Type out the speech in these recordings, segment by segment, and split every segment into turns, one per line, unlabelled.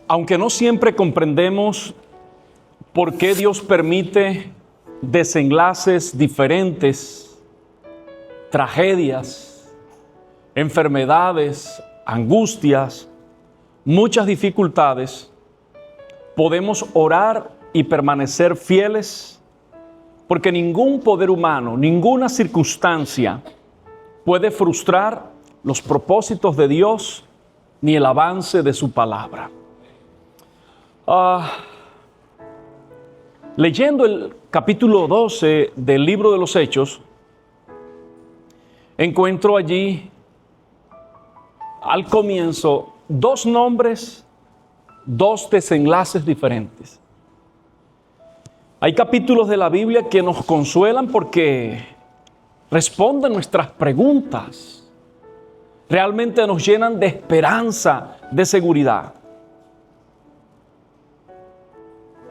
Aunque no siempre comprendemos por qué Dios permite desenlaces diferentes, tragedias, enfermedades, angustias, muchas dificultades, podemos orar y permanecer fieles, porque ningún poder humano, ninguna circunstancia puede frustrar los propósitos de Dios ni el avance de su palabra. Leyendo el capítulo 12 del libro de los Hechos, encuentro allí al comienzo dos nombres, dos desenlaces diferentes. Hay capítulos de la Biblia que nos consuelan porque responden nuestras preguntas. Realmente nos llenan de esperanza, de seguridad.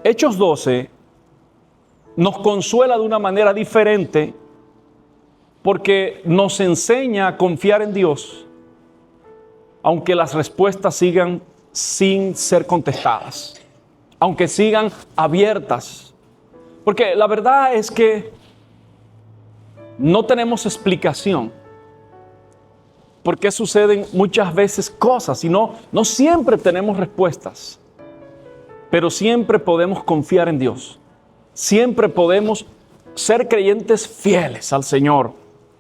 Hechos 12 nos consuela de una manera diferente porque nos enseña a confiar en Dios, aunque las respuestas sigan sin ser contestadas, aunque sigan abiertas. Porque la verdad es que no tenemos explicación por qué suceden muchas veces cosas y no siempre tenemos respuestas. Pero siempre podemos confiar en Dios. Siempre podemos ser creyentes fieles al Señor,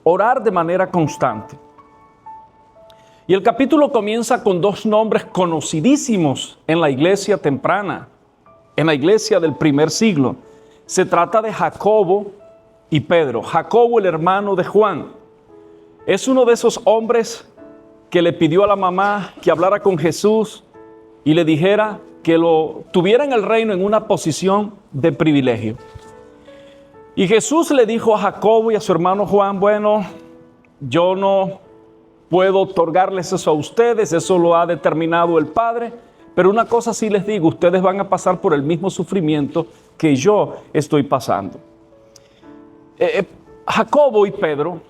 orar de manera constante. Y el capítulo comienza con dos nombres conocidísimos en la iglesia temprana, en la iglesia del primer siglo. Se trata de Jacobo y Pedro. Jacobo, el hermano de Juan, es uno de esos hombres que le pidió a la mamá que hablara con Jesús y le dijera que lo tuviera en el reino en una posición de privilegio. Y Jesús le dijo a Jacobo y a su hermano Juan: bueno, yo no puedo otorgarles eso a ustedes, eso lo ha determinado el Padre, pero una cosa sí les digo, ustedes van a pasar por el mismo sufrimiento que yo estoy pasando. Jacobo y Pedro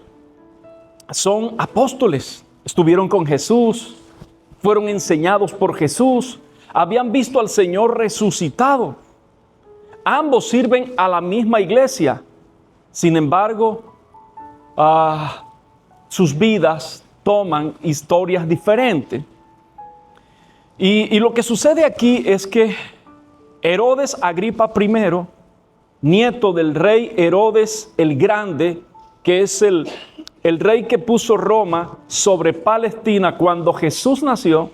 son apóstoles, estuvieron con Jesús, fueron enseñados por Jesús, habían visto al Señor resucitado. Ambos sirven a la misma iglesia. Sin embargo, sus vidas toman historias diferentes. Y lo que sucede aquí es que Herodes Agripa I, nieto del rey Herodes el Grande, que es el rey que puso Roma sobre Palestina cuando Jesús nació.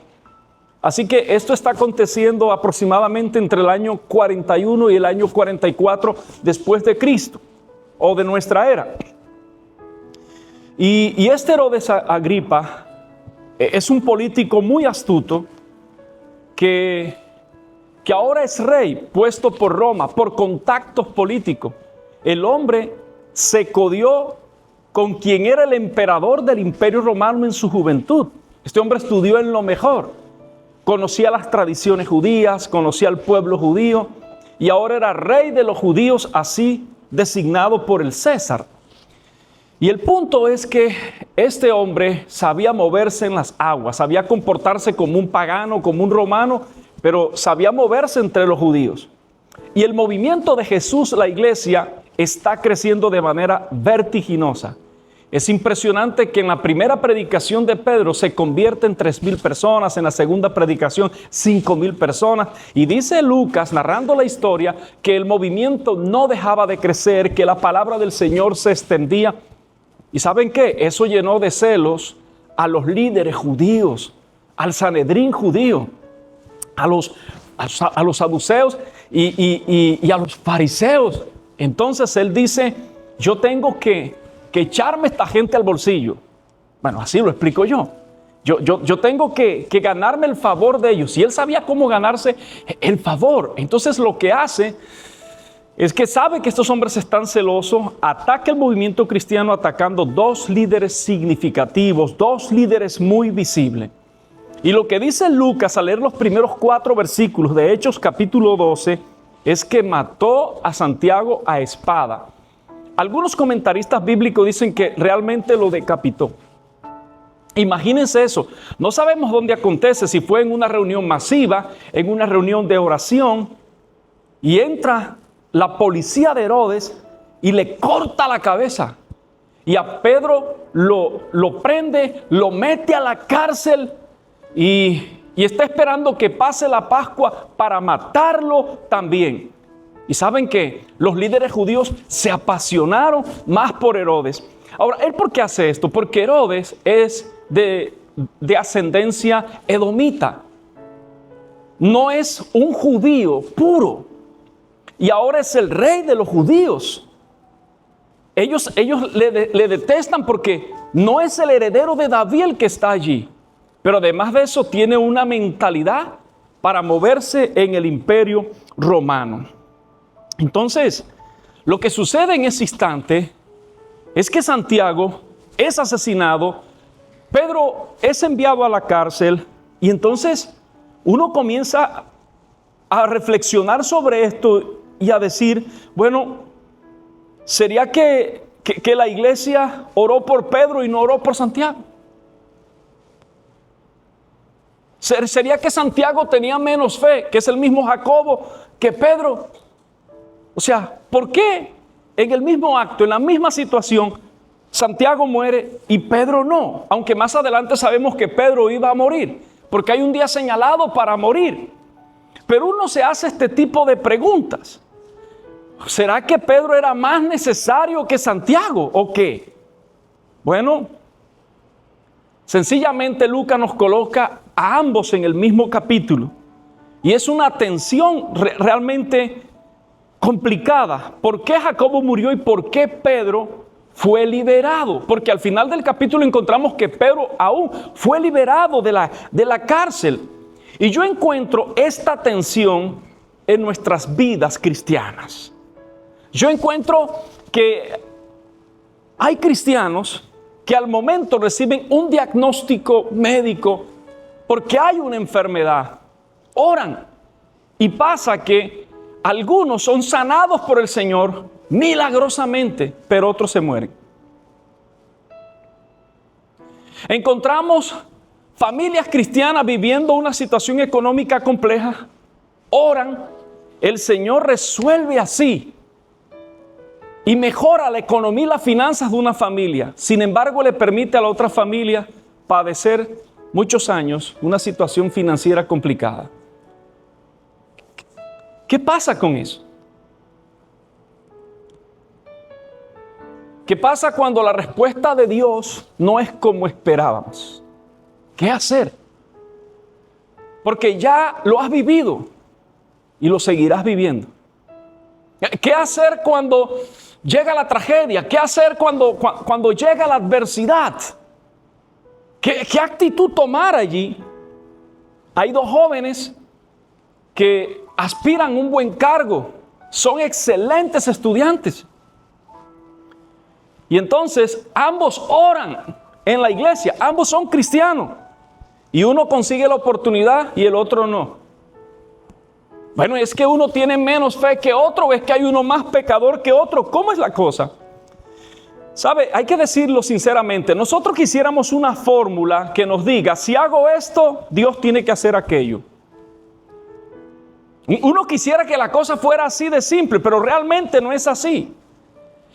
Así que esto está aconteciendo aproximadamente entre el año 41 y el año 44 después de Cristo, o de nuestra era. Y este Herodes Agripa es un político muy astuto que ahora es rey, puesto por Roma, por contactos políticos. El hombre se codió con quien era el emperador del Imperio Romano en su juventud. Este hombre estudió en lo mejor. Conocía las tradiciones judías, conocía al pueblo judío y ahora era rey de los judíos, así designado por el César. Y el punto es que este hombre sabía moverse en las aguas, sabía comportarse como un pagano, como un romano, pero sabía moverse entre los judíos. Y el movimiento de Jesús, la iglesia, está creciendo de manera vertiginosa. Es impresionante que en la primera predicación de Pedro se convierten 3,000 personas, en la segunda predicación 5,000 personas. Y dice Lucas, narrando la historia, que el movimiento no dejaba de crecer, que la palabra del Señor se extendía. ¿Y saben qué? Eso llenó de celos a los líderes judíos, al Sanedrín judío, a los saduceos y a los fariseos. Entonces él dice: yo tengo que echarme esta gente al bolsillo. Bueno, así lo explico yo. Yo tengo que ganarme el favor de ellos. Y él sabía cómo ganarse el favor. Entonces lo que hace es que sabe que estos hombres están celosos, ataca el movimiento cristiano atacando dos líderes significativos, dos líderes muy visibles. Y lo que dice Lucas al leer los primeros 4 versículos de Hechos capítulo 12 es que mató a Santiago a espada. Algunos comentaristas bíblicos dicen que realmente lo decapitó. Imagínense eso. No sabemos dónde acontece, si fue en una reunión masiva, en una reunión de oración, y entra la policía de Herodes y le corta la cabeza. Y a Pedro lo prende, lo mete a la cárcel y está esperando que pase la Pascua para matarlo también. Y saben que los líderes judíos se apasionaron más por Herodes. Ahora, ¿él por qué hace esto? Porque Herodes es de ascendencia edomita. No es un judío puro. Y ahora es el rey de los judíos. Ellos le detestan porque no es el heredero de David el que está allí. Pero además de eso tiene una mentalidad para moverse en el imperio romano. Entonces, lo que sucede en ese instante es que Santiago es asesinado, Pedro es enviado a la cárcel y entonces uno comienza a reflexionar sobre esto y a decir, bueno, ¿sería que la iglesia oró por Pedro y no oró por Santiago? ¿Sería que Santiago tenía menos fe, que es el mismo Jacobo, que Pedro? O sea, ¿por qué en el mismo acto, en la misma situación, Santiago muere y Pedro no? Aunque más adelante sabemos que Pedro iba a morir, porque hay un día señalado para morir. Pero uno se hace este tipo de preguntas. ¿Será que Pedro era más necesario que Santiago o qué? Bueno, sencillamente Lucas nos coloca a ambos en el mismo capítulo. Y es una tensión realmente complicada. ¿Por qué Jacobo murió y por qué Pedro fue liberado? Porque al final del capítulo encontramos que Pedro aún fue liberado de la cárcel. Y yo encuentro esta tensión en nuestras vidas cristianas. Yo encuentro que hay cristianos que al momento reciben un diagnóstico médico porque hay una enfermedad, oran y pasa que algunos son sanados por el Señor milagrosamente, pero otros se mueren. Encontramos familias cristianas viviendo una situación económica compleja, oran, el Señor resuelve así y mejora la economía y las finanzas de una familia. Sin embargo, le permite a la otra familia padecer muchos años una situación financiera complicada. ¿Qué pasa con eso? ¿Qué pasa cuando la respuesta de Dios no es como esperábamos? ¿Qué hacer? Porque ya lo has vivido y lo seguirás viviendo. ¿Qué hacer cuando llega la tragedia? ¿Qué hacer cuando llega la adversidad? ¿Qué actitud tomar allí? Hay dos jóvenes que aspiran a un buen cargo, son excelentes estudiantes. Y entonces ambos oran en la iglesia, ambos son cristianos. Y uno consigue la oportunidad y el otro no. Bueno, es que uno tiene menos fe que otro, o es que hay uno más pecador que otro. ¿Cómo es la cosa? ¿Sabe? Hay que decirlo sinceramente. Nosotros quisiéramos una fórmula que nos diga, si hago esto, Dios tiene que hacer aquello. Uno quisiera que la cosa fuera así de simple, pero realmente no es así.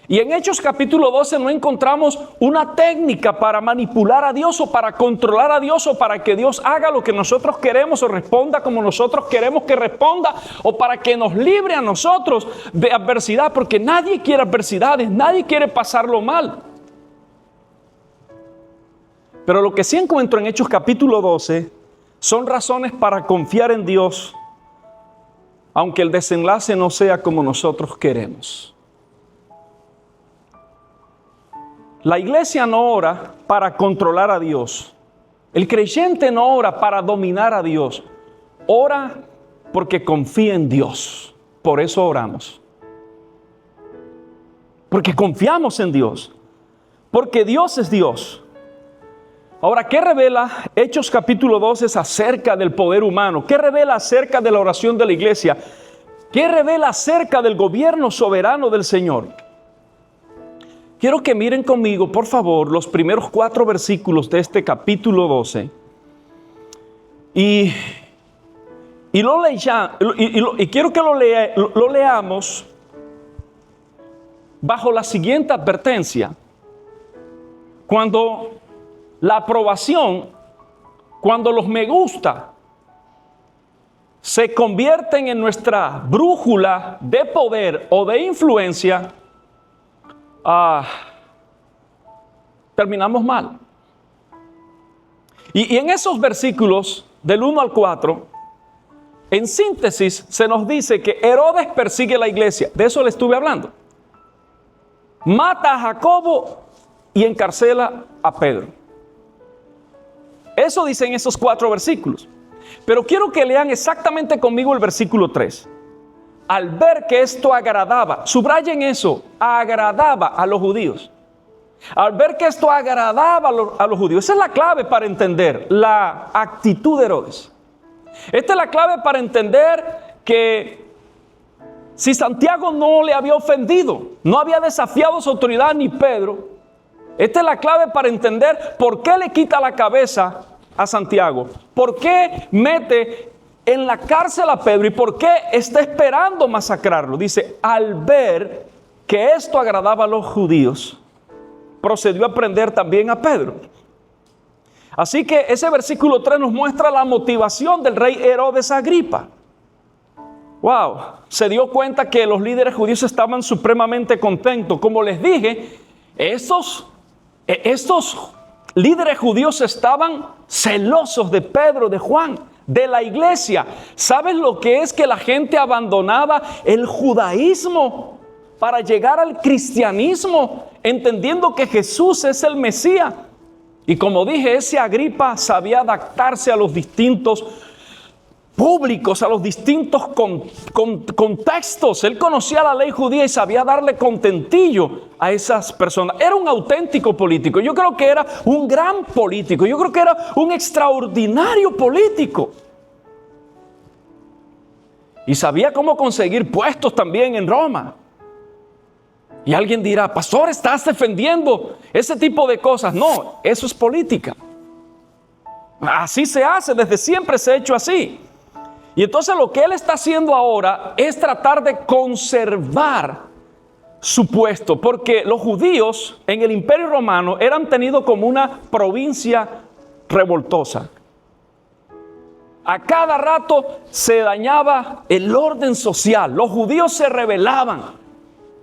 Y en Hechos capítulo 12 no encontramos una técnica para manipular a Dios o para controlar a Dios o para que Dios haga lo que nosotros queremos o responda como nosotros queremos que responda o para que nos libre a nosotros de adversidad, porque nadie quiere adversidades, nadie quiere pasarlo mal. Pero lo que sí encuentro en Hechos capítulo 12 son razones para confiar en Dios, aunque el desenlace no sea como nosotros queremos. La iglesia no ora para controlar a Dios. El creyente no ora para dominar a Dios. Ora porque confía en Dios. Por eso oramos. Porque confiamos en Dios. Porque Dios es Dios. Ahora, ¿qué revela Hechos capítulo 12 acerca del poder humano? ¿Qué revela acerca de la oración de la iglesia? ¿Qué revela acerca del gobierno soberano del Señor? quiero que miren conmigo, por favor, los primeros 4 versículos de este capítulo 12. Y quiero que lo leamos bajo la siguiente advertencia. Cuando la aprobación, cuando los me gusta se convierten en nuestra brújula de poder o de influencia, terminamos mal. Y en esos versículos del 1 al 4, en síntesis, se nos dice que Herodes persigue la iglesia. De eso le estuve hablando. Mata a Jacobo y encarcela a Pedro. Eso dicen esos 4 versículos. Pero quiero que lean exactamente conmigo el versículo 3. Al ver que esto agradaba, subrayen eso, agradaba a los judíos. Al ver que esto agradaba a los judíos. Esa es la clave para entender la actitud de Herodes. Esta es la clave para entender que si Santiago no le había ofendido, no había desafiado su autoridad ni Pedro, esta es la clave para entender por qué le quita la cabeza a Santiago, por qué mete en la cárcel a Pedro y por qué está esperando masacrarlo. Dice, al ver que esto agradaba a los judíos, procedió a prender también a Pedro. Así que ese versículo 3 nos muestra la motivación del rey Herodes Agripa. Wow, se dio cuenta que los líderes judíos estaban supremamente contentos. Como les dije, estos líderes judíos estaban celosos de Pedro, de Juan, de la iglesia. ¿Sabes lo que es que la gente abandonaba el judaísmo para llegar al cristianismo, entendiendo que Jesús es el Mesías? Y como dije, ese Agripa sabía adaptarse a los distintos públicos, a los distintos contextos. Él conocía la ley judía y sabía darle contentillo a esas personas. Era un auténtico político. Yo creo que era un gran político. Yo creo que era un extraordinario político. Y sabía cómo conseguir puestos también en Roma. Y alguien dirá, pastor, ¿estás defendiendo ese tipo de cosas? No, eso es política. Así se hace, desde siempre se ha hecho así. Y entonces lo que él está haciendo ahora es tratar de conservar su puesto, porque los judíos en el Imperio Romano eran tenidos como una provincia revoltosa. A cada rato se dañaba el orden social, los judíos se rebelaban.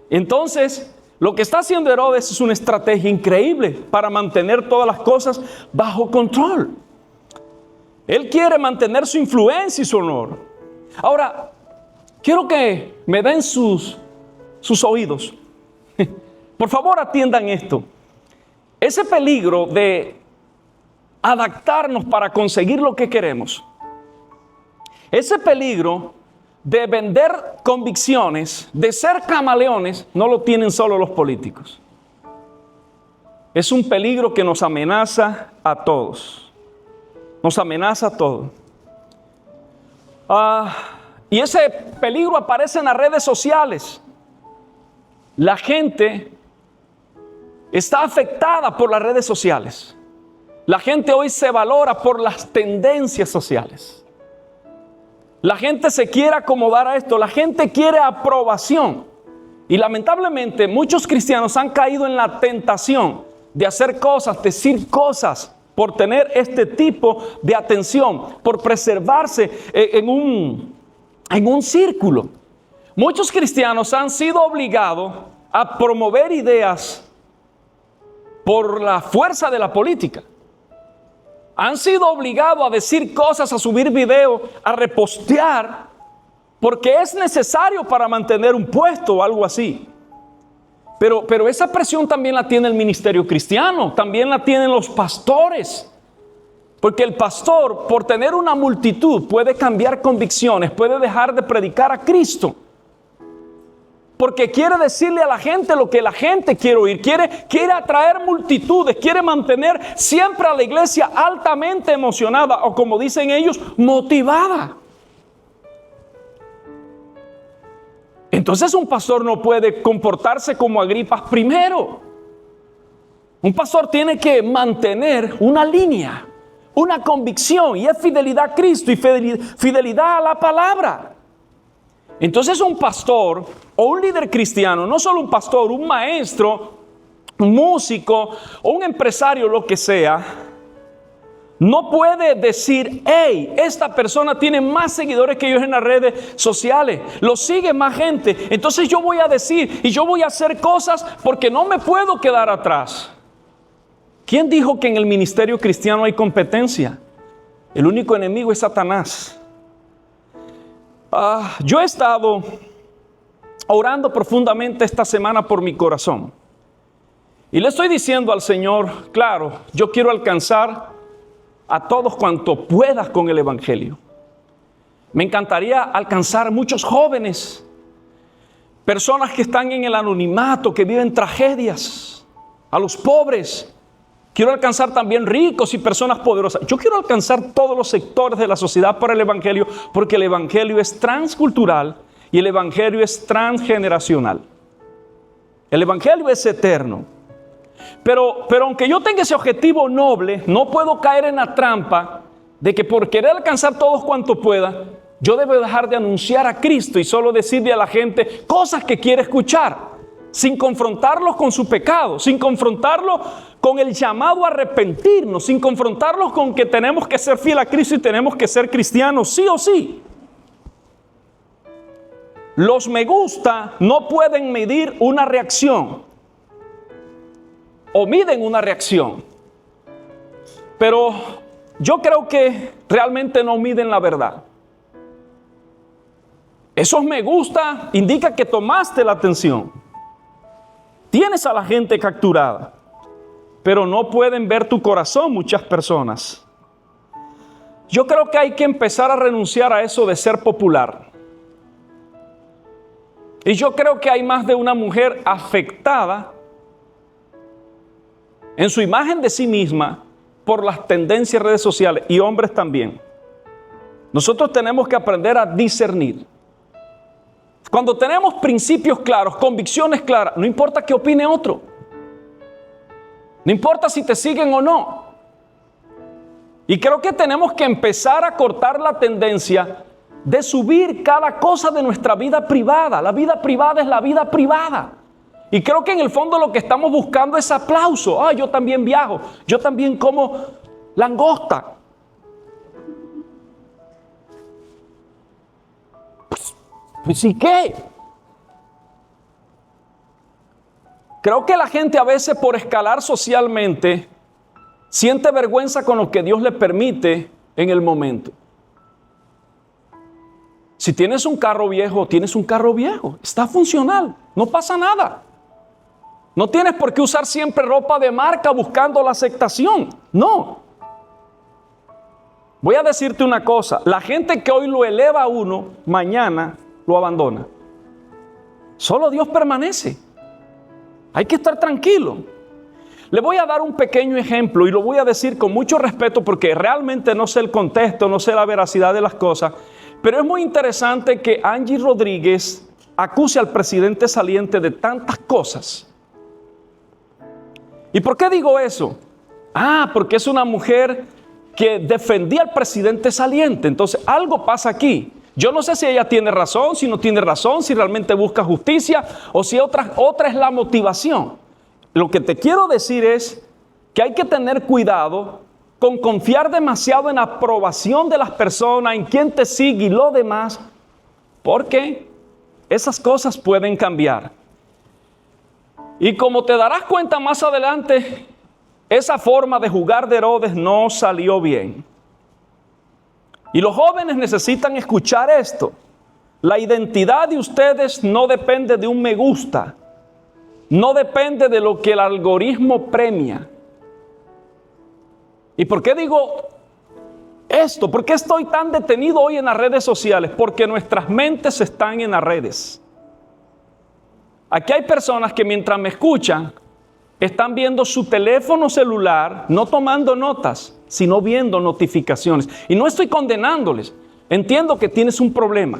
Entonces, lo que está haciendo Herodes es una estrategia increíble para mantener todas las cosas bajo control. Él quiere mantener su influencia y su honor. Ahora, quiero que me den sus oídos. Por favor, atiendan esto. Ese peligro de adaptarnos para conseguir lo que queremos, ese peligro de vender convicciones, de ser camaleones, no lo tienen solo los políticos. Es un peligro que nos amenaza a todos. Nos amenaza a todos. Y ese peligro aparece en las redes sociales. La gente está afectada por las redes sociales. La gente hoy se valora por las tendencias sociales. La gente se quiere acomodar a esto. La gente quiere aprobación. Y lamentablemente muchos cristianos han caído en la tentación de hacer cosas, decir cosas, por tener este tipo de atención, por preservarse en un círculo. Muchos cristianos han sido obligados a promover ideas por la fuerza de la política. Han sido obligados a decir cosas, a subir videos, a repostear, porque es necesario para mantener un puesto o algo así. Pero esa presión también la tiene el ministerio cristiano, también la tienen los pastores. Porque el pastor, por tener una multitud, puede cambiar convicciones, puede dejar de predicar a Cristo. Porque quiere decirle a la gente lo que la gente quiere oír, quiere atraer multitudes, quiere mantener siempre a la iglesia altamente emocionada o, como dicen ellos, motivada. Entonces un pastor no puede comportarse como Agripa primero. Un pastor tiene que mantener una línea, una convicción, y es fidelidad a Cristo y fidelidad a la palabra. Entonces un pastor o un líder cristiano, no solo un pastor, un maestro, un músico o un empresario, lo que sea, no puede decir, hey, esta persona tiene más seguidores que yo en las redes sociales, lo sigue más gente, entonces yo voy a decir y yo voy a hacer cosas porque no me puedo quedar atrás. ¿Quién dijo que en el ministerio cristiano hay competencia? El único enemigo es Satanás. Yo he estado orando profundamente esta semana por mi corazón. Y le estoy diciendo al Señor, claro, yo quiero alcanzar a todos cuanto puedas con el Evangelio. Me encantaría alcanzar muchos jóvenes, personas que están en el anonimato, que viven tragedias, a los pobres. Quiero alcanzar también ricos y personas poderosas. Yo quiero alcanzar todos los sectores de la sociedad por el Evangelio, porque el Evangelio es transcultural y el Evangelio es transgeneracional. El Evangelio es eterno. Pero aunque yo tenga ese objetivo noble, no puedo caer en la trampa de que por querer alcanzar todos cuanto pueda, yo debo dejar de anunciar a Cristo y solo decirle a la gente cosas que quiere escuchar, sin confrontarlos con su pecado, sin confrontarlos con el llamado a arrepentirnos, sin confrontarlos con que tenemos que ser fiel a Cristo y tenemos que ser cristianos sí o sí. Los me gusta no pueden medir una reacción, o miden una reacción, pero yo creo que realmente no miden la verdad. Esos me gusta indica que tomaste la atención, tienes a la gente capturada, pero no pueden ver tu corazón muchas personas. Yo creo que hay que empezar a renunciar a eso de ser popular. Y yo creo que hay más de una mujer afectada en su imagen de sí misma por las tendencias de redes sociales, y hombres también. Nosotros tenemos que aprender a discernir. Cuando tenemos principios claros, convicciones claras, no importa qué opine otro. No importa si te siguen o no. Y creo que tenemos que empezar a cortar la tendencia de subir cada cosa de nuestra vida privada. La vida privada es la vida privada. Y creo que en el fondo lo que estamos buscando es aplauso. Yo también viajo, yo también como langosta. Pues ¿y qué? Creo que la gente a veces, por escalar socialmente, siente vergüenza con lo que Dios le permite en el momento. Si tienes un carro viejo, tienes un carro viejo, está funcional, no pasa nada. No tienes por qué usar siempre ropa de marca buscando la aceptación, no. Voy a decirte una cosa, la gente que hoy lo eleva a uno, mañana lo abandona. Solo Dios permanece. Hay que estar tranquilo. Le voy a dar un pequeño ejemplo y lo voy a decir con mucho respeto porque realmente no sé el contexto, no sé la veracidad de las cosas, pero es muy interesante que Angie Rodríguez acuse al presidente saliente de tantas cosas. ¿Y por qué digo eso? Porque es una mujer que defendía al presidente saliente. Entonces algo pasa aquí. Yo no sé si ella tiene razón, si no tiene razón, si realmente busca justicia o si otra es la motivación. Lo que te quiero decir es que hay que tener cuidado con confiar demasiado en la aprobación de las personas, en quién te sigue y lo demás, porque esas cosas pueden cambiar. Y como te darás cuenta más adelante, esa forma de jugar de Herodes no salió bien. Y los jóvenes necesitan escuchar esto. La identidad de ustedes no depende de un me gusta. No depende de lo que el algoritmo premia. ¿Y por qué digo esto? ¿Por qué estoy tan detenido hoy en las redes sociales? Porque nuestras mentes están en las redes. Aquí hay personas que mientras me escuchan, están viendo su teléfono celular, no tomando notas, sino viendo notificaciones. Y no estoy condenándoles. Entiendo que tienes un problema.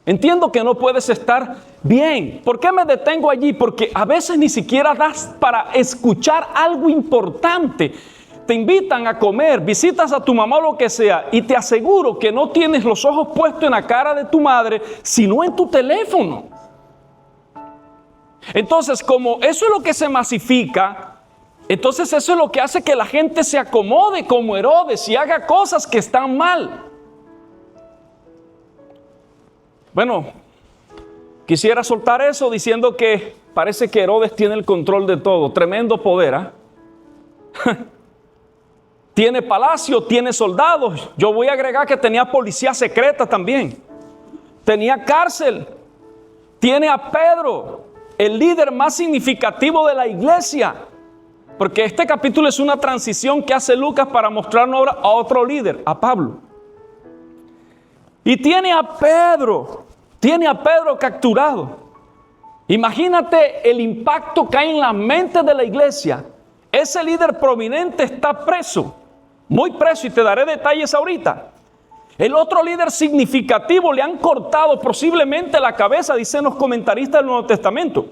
Entiendo que no puedes estar bien. ¿Por qué me detengo allí? Porque a veces ni siquiera das para escuchar algo importante. Te invitan a comer, visitas a tu mamá o lo que sea, y te aseguro que no tienes los ojos puestos en la cara de tu madre, sino en tu teléfono. Entonces, como eso es lo que se masifica, entonces eso es lo que hace que la gente se acomode como Herodes y haga cosas que están mal. Bueno, quisiera soltar eso diciendo que parece que Herodes tiene el control de todo. Tremendo poder, ¿eh? Tiene palacio, tiene soldados. Yo voy a agregar que tenía policía secreta también. Tenía cárcel. Tiene a Pedro, el líder más significativo de la iglesia. Porque este capítulo es una transición que hace Lucas para mostrarnos ahora a otro líder, a Pablo. Y tiene a Pedro capturado. Imagínate el impacto que hay en la mente de la iglesia. Ese líder prominente está preso, muy preso, y te daré detalles ahorita. El otro líder significativo le han cortado posiblemente la cabeza, dicen los comentaristas del Nuevo Testamento.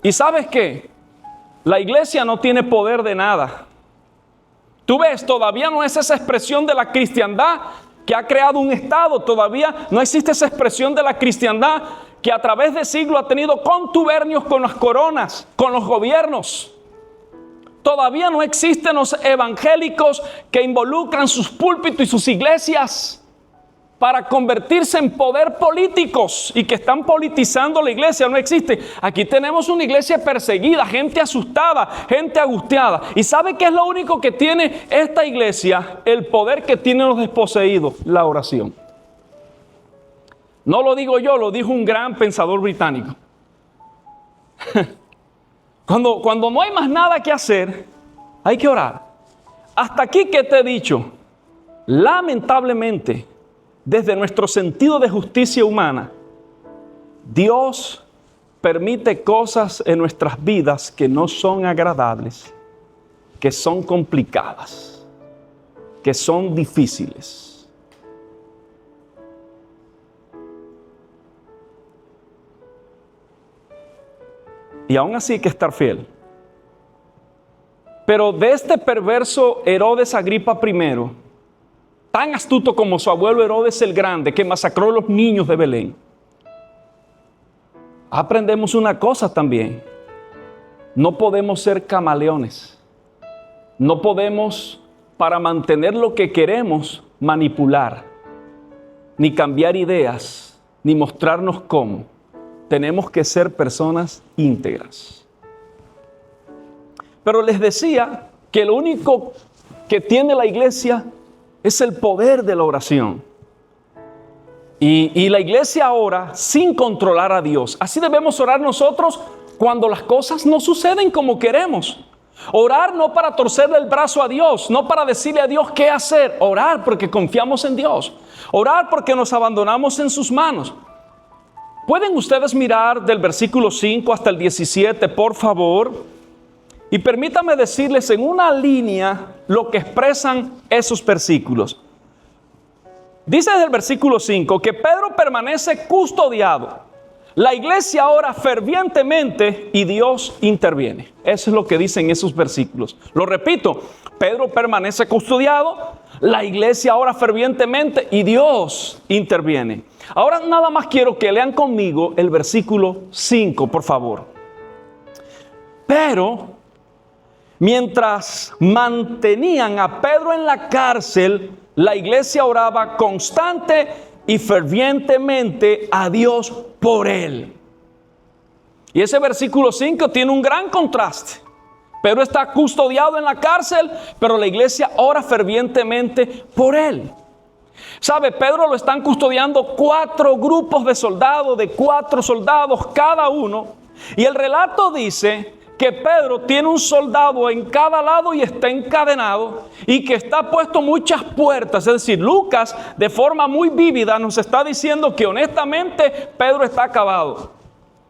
¿Y sabes qué? La iglesia no tiene poder de nada. Tú ves, todavía no es esa expresión de la cristiandad que ha creado un Estado. Todavía no existe esa expresión de la cristiandad que a través de siglos ha tenido contubernios con las coronas, con los gobiernos. Todavía no existen los evangélicos que involucran sus púlpitos y sus iglesias para convertirse en poder políticos y que están politizando la iglesia. No existe. Aquí tenemos una iglesia perseguida, gente asustada, gente angustiada. ¿Y sabe qué es lo único que tiene esta iglesia? El poder que tienen los desposeídos, la oración. No lo digo yo, lo dijo un gran pensador británico. Cuando no hay más nada que hacer, hay que orar. Hasta aquí que te he dicho, lamentablemente, desde nuestro sentido de justicia humana, Dios permite cosas en nuestras vidas que no son agradables, que son complicadas, que son difíciles. Y aún así hay que estar fiel. Pero de este perverso Herodes Agripa I, tan astuto como su abuelo Herodes el Grande, que masacró a los niños de Belén, aprendemos una cosa también. No podemos ser camaleones. No podemos, para mantener lo que queremos, manipular, ni cambiar ideas, ni mostrarnos cómo. Tenemos que ser personas íntegras. Pero les decía que lo único que tiene la iglesia es el poder de la oración. Y la iglesia ora sin controlar a Dios. Así debemos orar nosotros cuando las cosas no suceden como queremos. Orar no para torcerle el brazo a Dios, no para decirle a Dios qué hacer. Orar porque confiamos en Dios. Orar porque nos abandonamos en sus manos. ¿Pueden ustedes mirar del versículo 5 hasta el 17, por favor? Y permítame decirles en una línea lo que expresan esos versículos. Dice desde el versículo 5 que Pedro permanece custodiado. La iglesia ora fervientemente y Dios interviene. Eso es lo que dicen esos versículos. Lo repito, Pedro permanece custodiado, la iglesia ora fervientemente y Dios interviene. Ahora nada más quiero que lean conmigo el versículo 5, por favor. Pero mientras mantenían a Pedro en la cárcel, la iglesia oraba constante y fervientemente a Dios por él. Y ese versículo 5 tiene un gran contraste. Pedro está custodiado en la cárcel, pero la iglesia ora fervientemente por él. ¿Sabe? Pedro lo están custodiando 4 grupos de soldados, de 4 soldados cada uno. Y el relato dice que Pedro tiene un soldado en cada lado y está encadenado y que está puesto muchas puertas. Es decir, Lucas de forma muy vívida nos está diciendo que honestamente Pedro está acabado.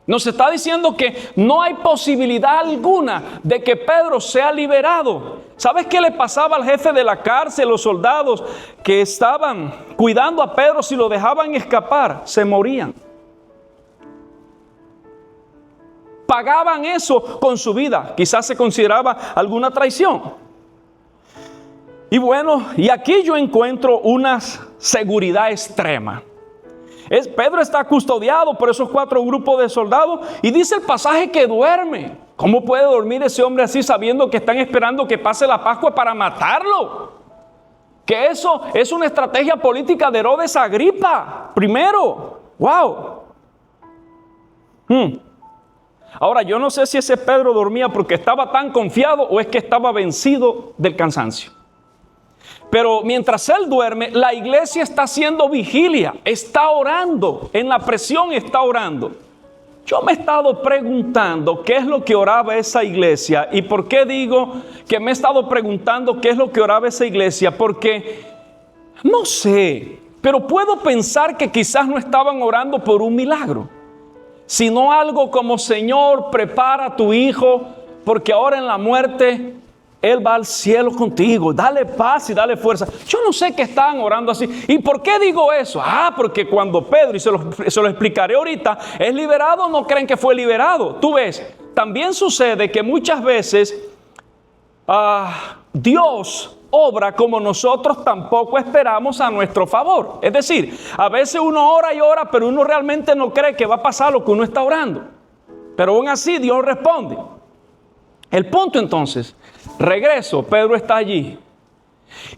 Nos está diciendo que no hay posibilidad alguna de que Pedro sea liberado. ¿Sabes qué le pasaba al jefe de la cárcel, los soldados que estaban cuidando a Pedro? Si lo dejaban escapar, se morían. Pagaban eso con su vida. Quizás se consideraba alguna traición. Y bueno, y aquí yo encuentro una seguridad extrema. Pedro está custodiado por esos 4 grupos de soldados y dice el pasaje que duerme. ¿Cómo puede dormir ese hombre así sabiendo que están esperando que pase la Pascua para matarlo? Que eso es una estrategia política de Herodes Agripa. Primero, wow. Ahora, yo no sé si ese Pedro dormía porque estaba tan confiado o es que estaba vencido del cansancio. Pero mientras él duerme, la iglesia está haciendo vigilia, está orando, en la presión está orando. Yo me he estado preguntando qué es lo que oraba esa iglesia. ¿Y por qué digo que me he estado preguntando qué es lo que oraba esa iglesia? Porque, no sé, pero puedo pensar que quizás no estaban orando por un milagro, sino algo como: Señor, prepara a tu hijo, porque ahora en la muerte Él va al cielo contigo, dale paz y dale fuerza. Yo no sé qué estaban orando así. ¿Y por qué digo eso? Porque cuando Pedro, y se lo explicaré ahorita, es liberado, no creen que fue liberado. Tú ves, también sucede que muchas veces Dios obra como nosotros tampoco esperamos a nuestro favor. Es decir, a veces uno ora y ora, pero uno realmente no cree que va a pasar lo que uno está orando. Pero aún así Dios responde. El punto entonces, regreso, Pedro está allí.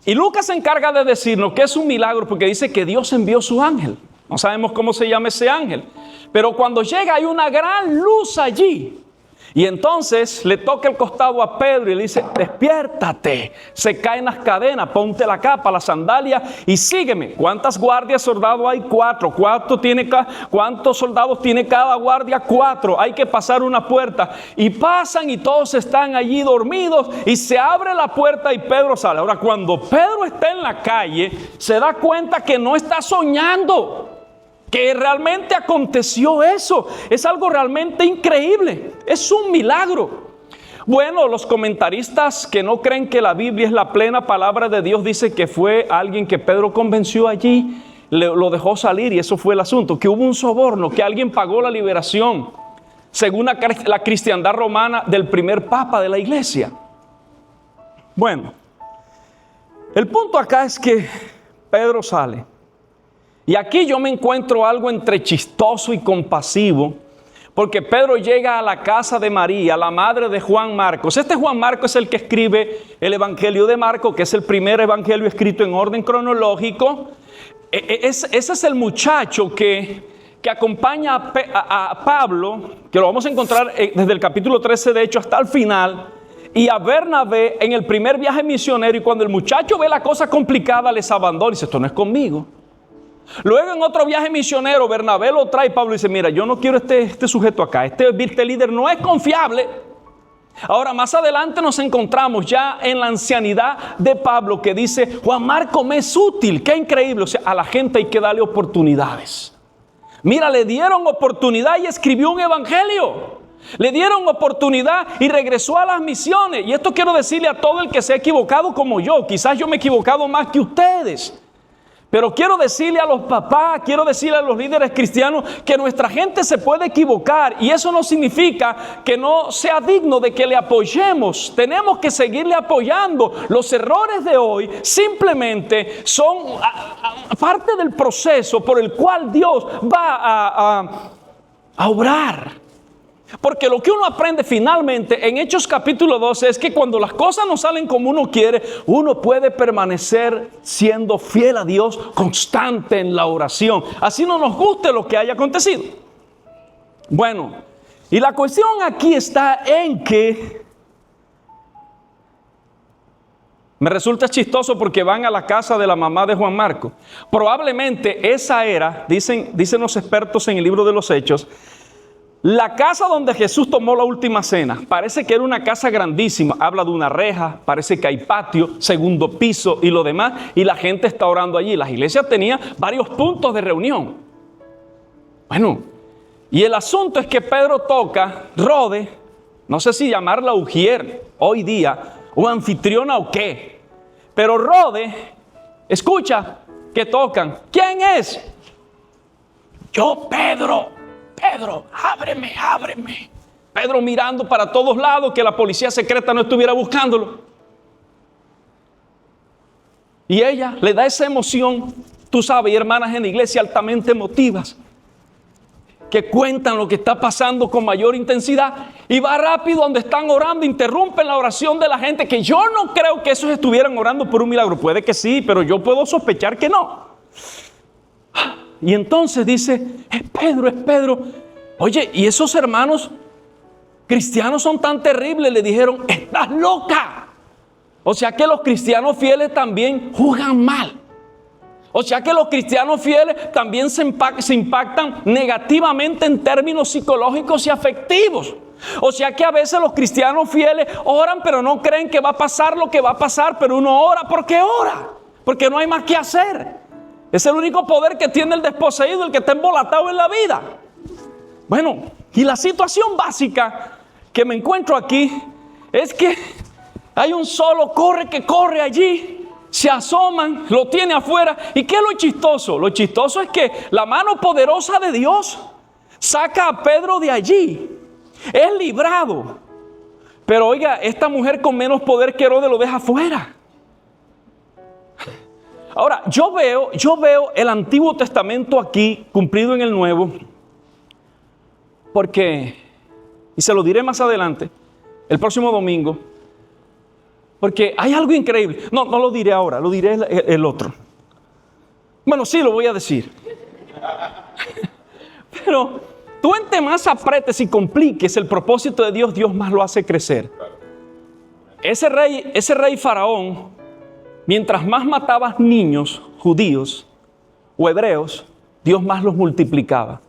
Y Lucas se encarga de decirnos que es un milagro porque dice que Dios envió su ángel. No sabemos cómo se llama ese ángel. Pero cuando llega hay una gran luz allí. Y entonces le toca el costado a Pedro y le dice: despiértate, se caen las cadenas, ponte la capa, la sandalia y sígueme. ¿Cuántas guardias soldados hay? 4. ¿Cuántos soldados tiene cada guardia? 4. Hay que pasar una puerta y pasan y todos están allí dormidos y se abre la puerta y Pedro sale. Ahora, cuando Pedro está en la calle, se da cuenta que no está soñando, que realmente aconteció eso. Es algo realmente increíble, es un milagro. Bueno, los comentaristas que no creen que la Biblia es la plena palabra de Dios dicen que fue alguien que Pedro convenció allí, lo dejó salir y eso fue el asunto, que hubo un soborno, que alguien pagó la liberación, según la cristiandad romana del primer papa de la iglesia. Bueno, el punto acá es que Pedro sale. Y aquí yo me encuentro algo entre chistoso y compasivo, porque Pedro llega a la casa de María, la madre de Juan Marcos. Este Juan Marcos es el que escribe el Evangelio de Marcos, que es el primer evangelio escrito en orden cronológico. Ese es el muchacho que acompaña a Pablo, que lo vamos a encontrar desde el capítulo 13 de Hechos hasta el final, y a Bernabé en el primer viaje misionero. Y cuando el muchacho ve la cosa complicada, les abandona y dice: esto no es conmigo. Luego en otro viaje misionero, Bernabé lo trae y Pablo dice: mira, yo no quiero este sujeto acá, este líder no es confiable. Ahora más adelante nos encontramos ya en la ancianidad de Pablo, que dice: Juan Marcos me es útil. Qué increíble. O sea, a la gente hay que darle oportunidades. Mira, le dieron oportunidad y escribió un evangelio. Le dieron oportunidad y regresó a las misiones. Y esto quiero decirle a todo el que se ha equivocado como yo. Quizás yo me he equivocado más que ustedes. Pero quiero decirle a los papás, quiero decirle a los líderes cristianos que nuestra gente se puede equivocar y eso no significa que no sea digno de que le apoyemos. Tenemos que seguirle apoyando. Los errores de hoy simplemente son parte del proceso por el cual Dios va a obrar. Porque lo que uno aprende finalmente en Hechos capítulo 12 es que cuando las cosas no salen como uno quiere, uno puede permanecer siendo fiel a Dios, constante en la oración. Así no nos guste lo que haya acontecido. Bueno, y la cuestión aquí está en que me resulta chistoso porque van a la casa de la mamá de Juan Marcos. Probablemente esa era, dicen los expertos en el libro de los Hechos, la casa donde Jesús tomó la última cena. Parece que era una casa grandísima. Habla de una reja, parece que hay patio, segundo piso y lo demás. Y la gente está orando allí. Las iglesias tenían varios puntos de reunión. Bueno, Y el asunto es que Pedro toca, Rode, no sé si llamarla ujier hoy día, o anfitriona o qué, pero Rode, escucha que tocan. ¿Quién es? Yo, Pedro, ábreme, ábreme. Pedro mirando para todos lados que la policía secreta no estuviera buscándolo. Y ella le da esa emoción, tú sabes, y hermanas en la iglesia altamente emotivas, que cuentan lo que está pasando con mayor intensidad, y va rápido donde están orando, interrumpen la oración de la gente, que yo no creo que esos estuvieran orando por un milagro. Puede que sí, pero yo puedo sospechar que no. Y entonces dice, es Pedro. Oye, y esos hermanos cristianos son tan terribles, le dijeron, estás loca. O sea que los cristianos fieles también juzgan mal. O sea que los cristianos fieles también se impactan negativamente en términos psicológicos y afectivos. O sea que a veces los cristianos fieles oran, pero no creen que va a pasar lo que va a pasar, pero uno ora. ¿Por qué ora? Porque no hay más que hacer. Es el único poder que tiene el desposeído, el que está embolatado en la vida. Bueno, y la situación básica que me encuentro aquí es que hay un solo que corre allí. Se asoman, lo tiene afuera. ¿Y qué es lo chistoso? Lo chistoso es que la mano poderosa de Dios saca a Pedro de allí. Es librado. Pero oiga, esta mujer con menos poder que Herodes lo deja afuera. Ahora, yo veo el Antiguo Testamento aquí cumplido en el Nuevo. Porque, y se lo diré más adelante, el próximo domingo, porque hay algo increíble. No lo diré ahora, lo diré el otro. Bueno, sí, lo voy a decir. Pero tú entre más apretes y compliques el propósito de Dios, Dios más lo hace crecer. Ese rey faraón, mientras más matabas niños judíos o hebreos, Dios más los multiplicaba.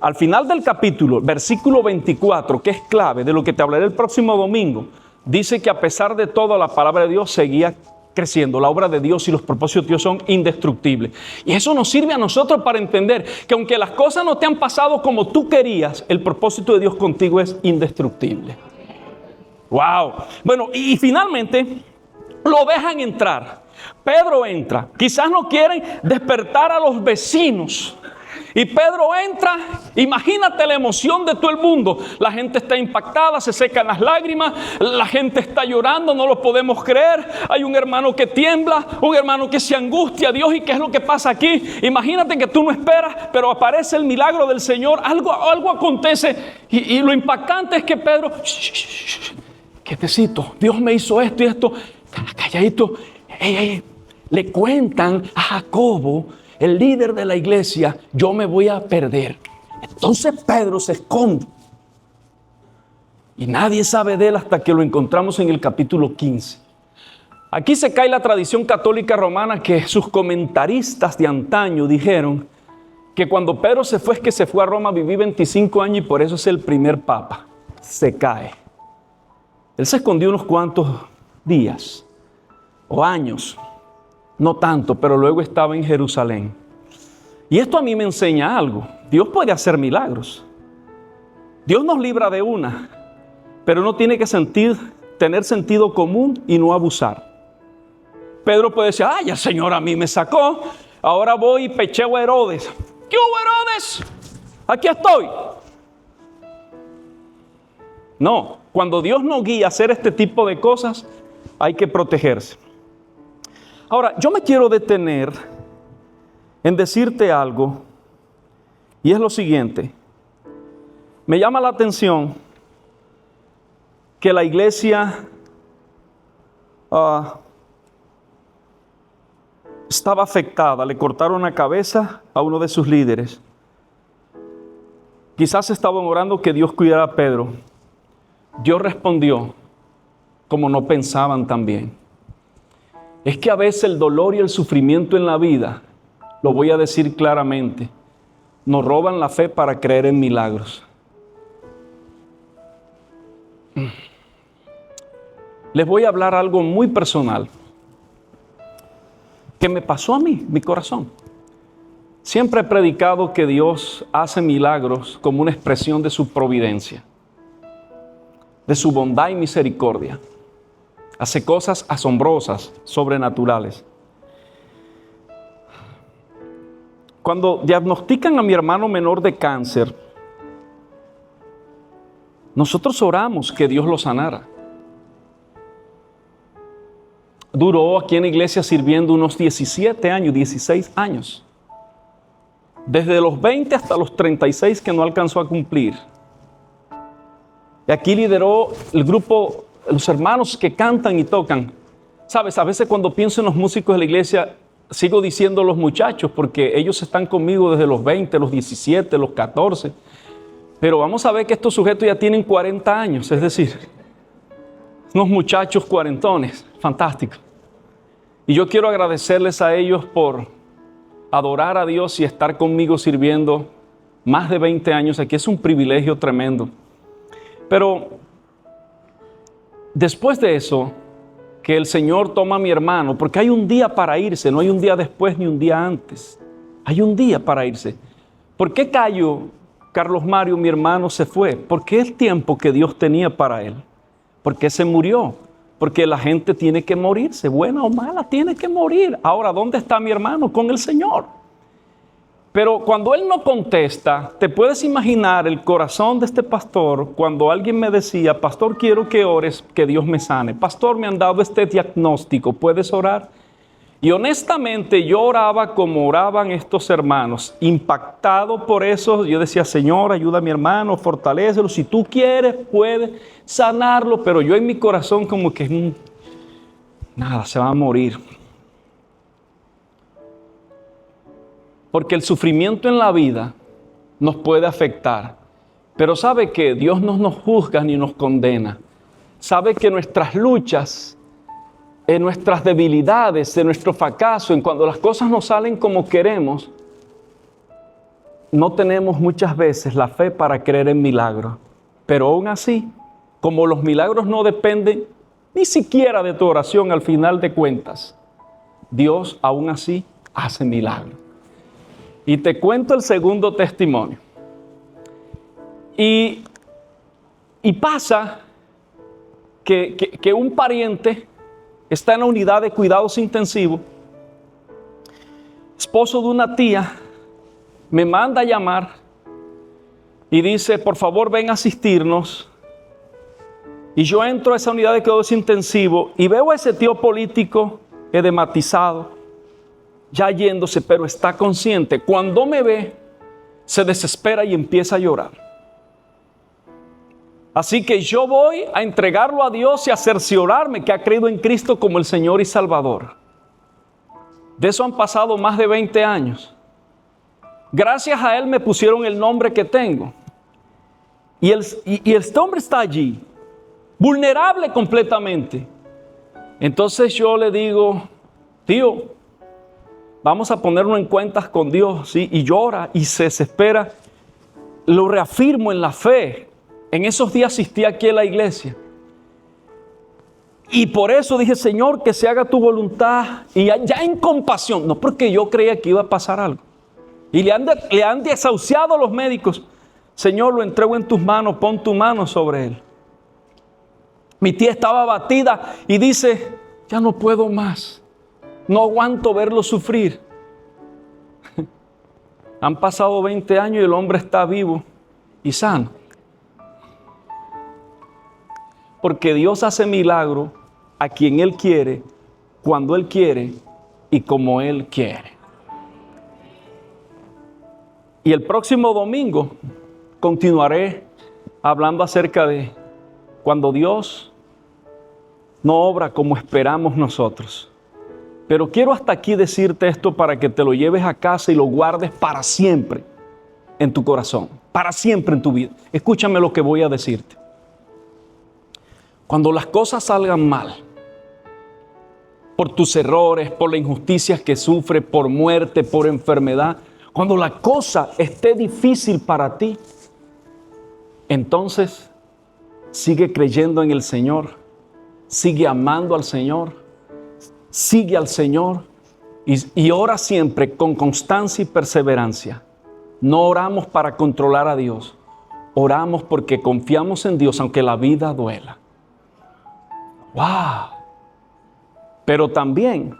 Al final del capítulo, versículo 24, que es clave de lo que te hablaré el próximo domingo, dice que a pesar de todo la palabra de Dios seguía creciendo. La obra de Dios y los propósitos de Dios son indestructibles. Y eso nos sirve a nosotros para entender que aunque las cosas no te han pasado como tú querías, el propósito de Dios contigo es indestructible. ¡Wow! Bueno, y finalmente lo dejan entrar. Pedro entra. Quizás no quieren despertar a los vecinos. Y Pedro entra, imagínate la emoción de todo el mundo. La gente está impactada, se secan las lágrimas, la gente está llorando, no lo podemos creer. Hay un hermano que tiembla, un hermano que se angustia. Dios, ¿y qué es lo que pasa aquí? Imagínate que tú no esperas, pero aparece el milagro del Señor, algo acontece. Y lo impactante es que Pedro, quietecito, Dios me hizo esto y esto, calladito. Le cuentan a Jacobo, el líder de la iglesia, yo me voy a perder. Entonces Pedro se esconde. Y nadie sabe de él hasta que lo encontramos en el capítulo 15. Aquí se cae la tradición católica romana que sus comentaristas de antaño dijeron que cuando Pedro se fue es que se fue a Roma a vivir 25 años y por eso es el primer papa. Se cae. Él se escondió unos cuantos días o años. No tanto, pero luego estaba en Jerusalén. Y esto a mí me enseña algo. Dios puede hacer milagros. Dios nos libra de una, pero no tiene que tener sentido común y no abusar. Pedro puede decir, ay, el Señor a mí me sacó, ahora voy y pecheo a Herodes. ¿Qué hubo, Herodes? Aquí estoy. No, cuando Dios nos guía a hacer este tipo de cosas, hay que protegerse. Ahora, yo me quiero detener en decirte algo, y es lo siguiente. Me llama la atención que la iglesia estaba afectada, le cortaron la cabeza a uno de sus líderes. Quizás estaban orando que Dios cuidara a Pedro. Dios respondió como no pensaban también. Es que a veces el dolor y el sufrimiento en la vida, lo voy a decir claramente, nos roban la fe para creer en milagros. Les voy a hablar algo muy personal que me pasó a mí, mi corazón. Siempre he predicado que Dios hace milagros como una expresión de su providencia, de su bondad y misericordia. Hace cosas asombrosas, sobrenaturales. Cuando diagnostican a mi hermano menor de cáncer, nosotros oramos que Dios lo sanara. Duró aquí en la iglesia sirviendo unos 17 años, 16 años. Desde los 20 hasta los 36 que no alcanzó a cumplir. Y aquí lideró el grupo, los hermanos que cantan y tocan. Sabes, a veces cuando pienso en los músicos de la iglesia, sigo diciendo los muchachos, porque ellos están conmigo desde los 20, los 17, los 14. Pero vamos a ver que estos sujetos ya tienen 40 años, es decir, unos muchachos cuarentones, fantástico. Y yo quiero agradecerles a ellos por adorar a Dios y estar conmigo sirviendo más de 20 años aquí. Es un privilegio tremendo. Pero después de eso, que el Señor toma a mi hermano, porque hay un día para irse, no hay un día después ni un día antes. Hay un día para irse. ¿Por qué Cayo, Carlos Mario, mi hermano, se fue? Porque es el tiempo que Dios tenía para él. Porque se murió. Porque la gente tiene que morirse, buena o mala, tiene que morir. Ahora, ¿dónde está mi hermano? Con el Señor. Pero cuando él no contesta, te puedes imaginar el corazón de este pastor cuando alguien me decía: pastor, quiero que ores, que Dios me sane. Pastor, me han dado este diagnóstico, ¿puedes orar? Y honestamente yo oraba como oraban estos hermanos, impactado por eso. Yo decía: Señor, ayuda a mi hermano, fortalécelo, si tú quieres puedes sanarlo. Pero yo en mi corazón como que nada, se va a morir. Porque el sufrimiento en la vida nos puede afectar. Pero sabe que Dios no nos juzga ni nos condena. Sabe que nuestras luchas, en nuestras debilidades, en nuestro fracaso, en cuando las cosas no salen como queremos, no tenemos muchas veces la fe para creer en milagros. Pero aún así, como los milagros no dependen ni siquiera de tu oración al final de cuentas, Dios aún así hace milagros. Y te cuento el segundo testimonio. Y pasa que un pariente está en la unidad de cuidados intensivos, esposo de una tía, me manda a llamar y dice: por favor, ven a asistirnos. Y yo entro a esa unidad de cuidados intensivos y veo a ese tío político edematizado, ya yéndose, pero está consciente. Cuando me ve, se desespera y empieza a llorar. Así que yo voy a entregarlo a Dios y a cerciorarme que ha creído en Cristo como el Señor y Salvador. De eso han pasado más de 20 años. Gracias a Él me pusieron el nombre que tengo. Y este hombre está allí, vulnerable completamente. Entonces yo le digo: tío, vamos a ponernos en cuentas con Dios, ¿sí? Y llora y se desespera. Lo reafirmo en la fe. En esos días asistí aquí a la iglesia. Y por eso dije: Señor, que se haga tu voluntad. Y ya en compasión, no porque yo creía que iba a pasar algo. Y le han desahuciado los médicos. Señor, lo entrego en tus manos, pon tu mano sobre él. Mi tía estaba abatida y dice: ya no puedo más. No aguanto verlo sufrir. Han pasado 20 años y el hombre está vivo y sano. Porque Dios hace milagro a quien Él quiere, cuando Él quiere y como Él quiere. Y el próximo domingo continuaré hablando acerca de cuando Dios no obra como esperamos nosotros. Pero quiero hasta aquí decirte esto para que te lo lleves a casa y lo guardes para siempre en tu corazón, para siempre en tu vida. Escúchame lo que voy a decirte. Cuando las cosas salgan mal, por tus errores, por las injusticias que sufres, por muerte, por enfermedad, cuando la cosa esté difícil para ti, entonces sigue creyendo en el Señor, sigue amando al Señor, sigue al Señor Y ora siempre con constancia y perseverancia. No oramos para controlar a Dios. Oramos porque confiamos en Dios aunque la vida duela. ¡Wow! Pero también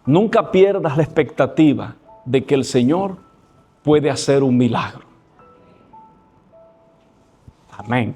nunca pierdas la expectativa de que el Señor puede hacer un milagro. Amén.